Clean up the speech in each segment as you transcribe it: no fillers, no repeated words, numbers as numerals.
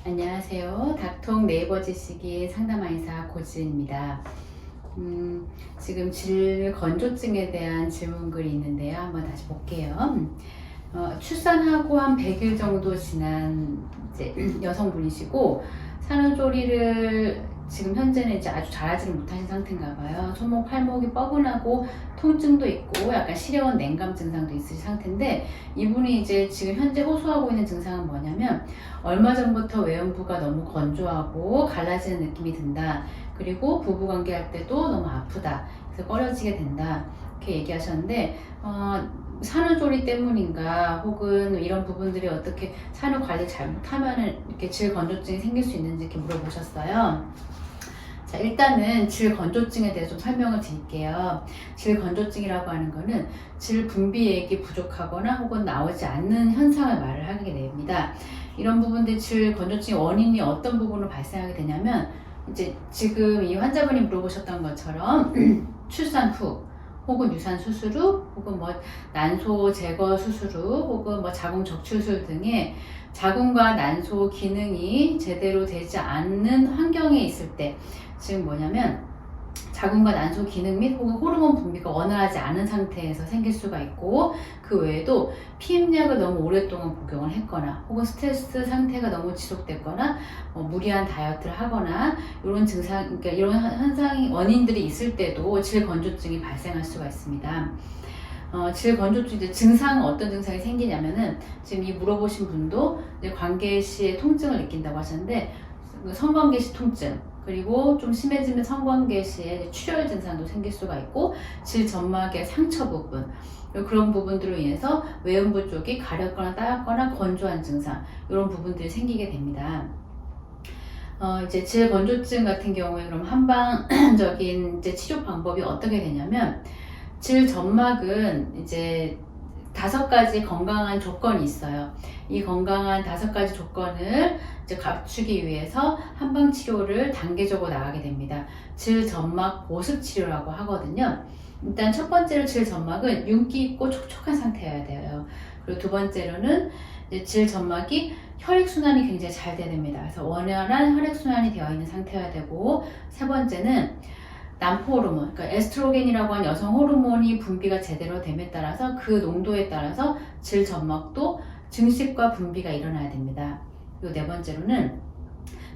안녕하세요. 닥통 네이버 지식인 상담의사 고지은입니다. 지금 질건조증에 대한 질문글이 있는데요. 한번 다시 볼게요. 출산하고 한 100일 정도 지난 이제 여성분이시고 산후조리를 지금 현재는 이제 아주 잘하지는 못하신 상태인가 봐요. 손목, 팔목이 뻐근하고 통증도 있고 약간 시려운 냉감 증상도 있으신 상태인데 이분이 이제 지금 현재 호소하고 있는 증상은 뭐냐면 얼마 전부터 외음부가 너무 건조하고 갈라지는 느낌이 든다. 그리고 부부관계 할 때도 너무 아프다. 그래서 꺼려지게 된다. 이렇게 얘기하셨는데 산후조리 때문인가 혹은 이런 부분들이 어떻게 산후 관리 잘못하면 이렇게 질건조증이 생길 수 있는지 이렇게 물어보셨어요. 자, 일단은 질건조증에 대해서 좀 설명을 드릴게요. 질건조증이라고 하는 거는 질 분비액이 부족하거나 혹은 나오지 않는 현상을 말을 하게 됩니다. 이런 부분들 질건조증의 원인이 어떤 부분으로 발생하게 되냐면 이제 지금 이 환자분이 물어보셨던 것처럼 출산 후 혹은 유산 수술 후 혹은 뭐 난소 제거 수술 후 혹은 뭐 자궁 적출술 등의 자궁과 난소 기능이 제대로 되지 않는 환경에 있을 때 지금 뭐냐면 자궁과 난소 기능 및 혹은 호르몬 분비가 원활하지 않은 상태에서 생길 수가 있고 그 외에도 피임약을 너무 오랫동안 복용을 했거나 혹은 스트레스 상태가 너무 지속됐거나 무리한 다이어트를 하거나 이런 증상, 그러니까 이런 현상이 원인들이 있을 때도 질건조증이 발생할 수가 있습니다. 질건조증 증상은 어떤 증상이 생기냐면은 지금 이 물어보신 분도 이제 관계 시에 통증을 느낀다고 하셨는데 성관계 시 통증 그리고 좀 심해지면 성관계 시에 출혈 증상도 생길 수가 있고 질점막의 상처 부분 그런 부분들로 인해서 외음부 쪽이 가렵거나 따갑거나 건조한 증상 이런 부분들이 생기게 됩니다. 이제 질건조증 같은 경우에 그럼 한방적인 이제 치료 방법이 어떻게 되냐면 질점막은 이제 5가지 건강한 조건이 있어요. 이 건강한 5가지 조건을 이제 갖추기 위해서 한방 치료를 단계적으로 나가게 됩니다. 질점막 보습 치료라고 하거든요. 일단 첫 번째로 질점막은 윤기 있고 촉촉한 상태여야 돼요. 그리고 두 번째로는 이제 질점막이 혈액순환이 굉장히 잘 돼야 됩니다. 그래서 원활한 혈액순환이 되어 있는 상태여야 되고 세 번째는 남포 호르몬, 그러니까 에스트로겐이라고 하는 여성 호르몬이 분비가 제대로 됨에 따라서 그 농도에 따라서 질점막도 증식과 분비가 일어나야 됩니다. 그리고 네 번째로는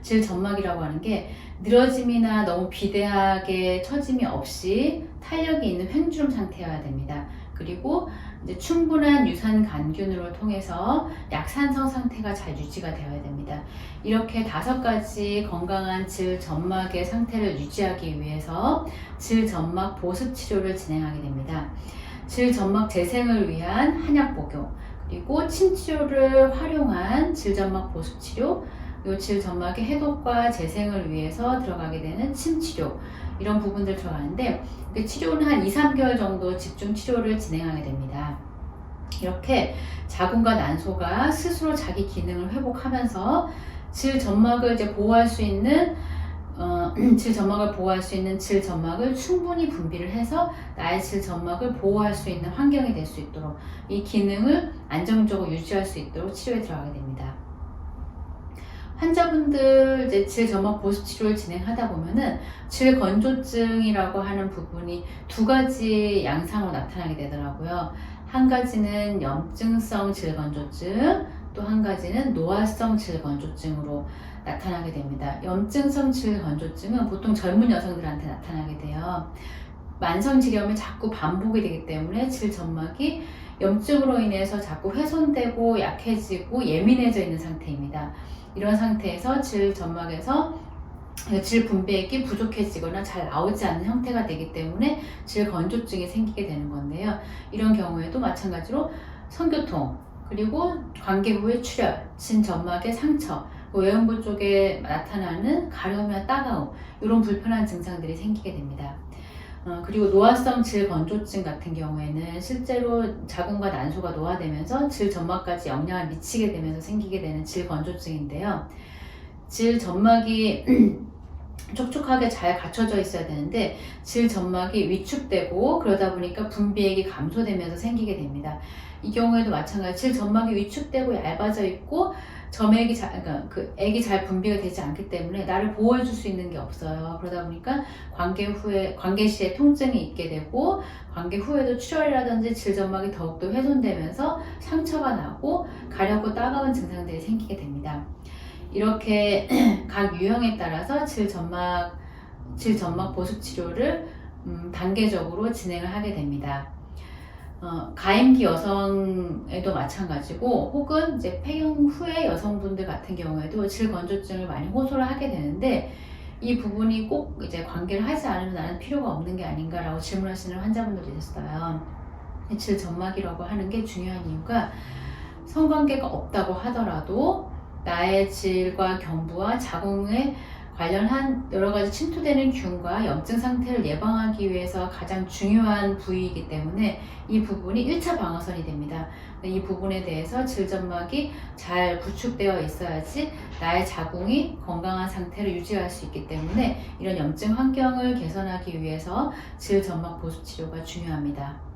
질점막이라고 하는 게 늘어짐이나 너무 비대하게 처짐이 없이 탄력이 있는 횡주름 상태여야 됩니다. 그리고 이제 충분한 유산 간균을 통해서 약산성 상태가 잘 유지가 되어야 됩니다. 이렇게 5가지 건강한 질점막의 상태를 유지하기 위해서 질점막 보습 치료를 진행하게 됩니다. 질점막 재생을 위한 한약 복용, 그리고 침치료를 활용한 질점막 보습 치료, 요 질점막의 해독과 재생을 위해서 들어가게 되는 침치료 이런 부분들 들어가는데 치료는 한 2-3개월 정도 집중 치료를 진행하게 됩니다. 이렇게 자궁과 난소가 스스로 자기 기능을 회복하면서 질점막을 이제 보호할 수 있는 질점막을 보호할 수 있는 질점막을 충분히 분비를 해서 나의 질점막을 보호할 수 있는 환경이 될 수 있도록 이 기능을 안정적으로 유지할 수 있도록 치료에 들어가게 됩니다. 환자분들 이제 질점막 보습 치료를 진행하다 보면은 질건조증이라고 하는 부분이 2가지 양상으로 나타나게 되더라고요. 한 가지는 염증성 질건조증, 또 한 가지는 노화성 질건조증으로 나타나게 됩니다. 염증성 질건조증은 보통 젊은 여성들한테 나타나게 돼요. 만성질염이 자꾸 반복이 되기 때문에 질점막이 염증으로 인해서 자꾸 훼손되고 약해지고 예민해져 있는 상태입니다. 이런 상태에서 질점막에서 질 분비액이 부족해지거나 잘 나오지 않는 형태가 되기 때문에 질건조증이 생기게 되는 건데요. 이런 경우에도 마찬가지로 성교통, 그리고 관계 후의 출혈, 진점막의 상처, 외음부 쪽에 나타나는 가려움이나 따가움 이런 불편한 증상들이 생기게 됩니다. 그리고 노화성 질건조증 같은 경우에는 실제로 자궁과 난소가 노화되면서 질점막까지 영향을 미치게 되면서 생기게 되는 질건조증인데요. 질점막이 촉촉하게 잘 갖춰져 있어야 되는데 질점막이 위축되고 그러다 보니까 분비액이 감소되면서 생기게 됩니다. 이 경우에도 마찬가지 질점막이 위축되고 얇아져 있고 점액이 그러니까 그 액이 잘 분비가 되지 않기 때문에 나를 보호해 줄 수 있는 게 없어요. 그러다 보니까 관계 시에 통증이 있게 되고 관계 후에도 출혈이라든지 질점막이 더욱더 훼손되면서 상처가 나고 가렵고 따가운 증상들이 생기게 됩니다. 이렇게 각 유형에 따라서 질점막 보습 치료를 단계적으로 진행을 하게 됩니다. 가임기 여성에도 마찬가지고 혹은 이제 폐경 후에 여성분들 같은 경우에도 질건조증을 많이 호소를 하게 되는데 이 부분이 꼭 이제 관계를 하지 않으면 나는 필요가 없는 게 아닌가라고 질문하시는 환자분들이 있었어요. 질점막이라고 하는 게 중요한 이유가 성관계가 없다고 하더라도 나의 질과 경부와 자궁에 관련한 여러 가지 침투되는 균과 염증 상태를 예방하기 위해서 가장 중요한 부위이기 때문에 이 부분이 1차 방어선이 됩니다. 이 부분에 대해서 질점막이 잘 구축되어 있어야지 나의 자궁이 건강한 상태를 유지할 수 있기 때문에 이런 염증 환경을 개선하기 위해서 질점막 보습 치료가 중요합니다.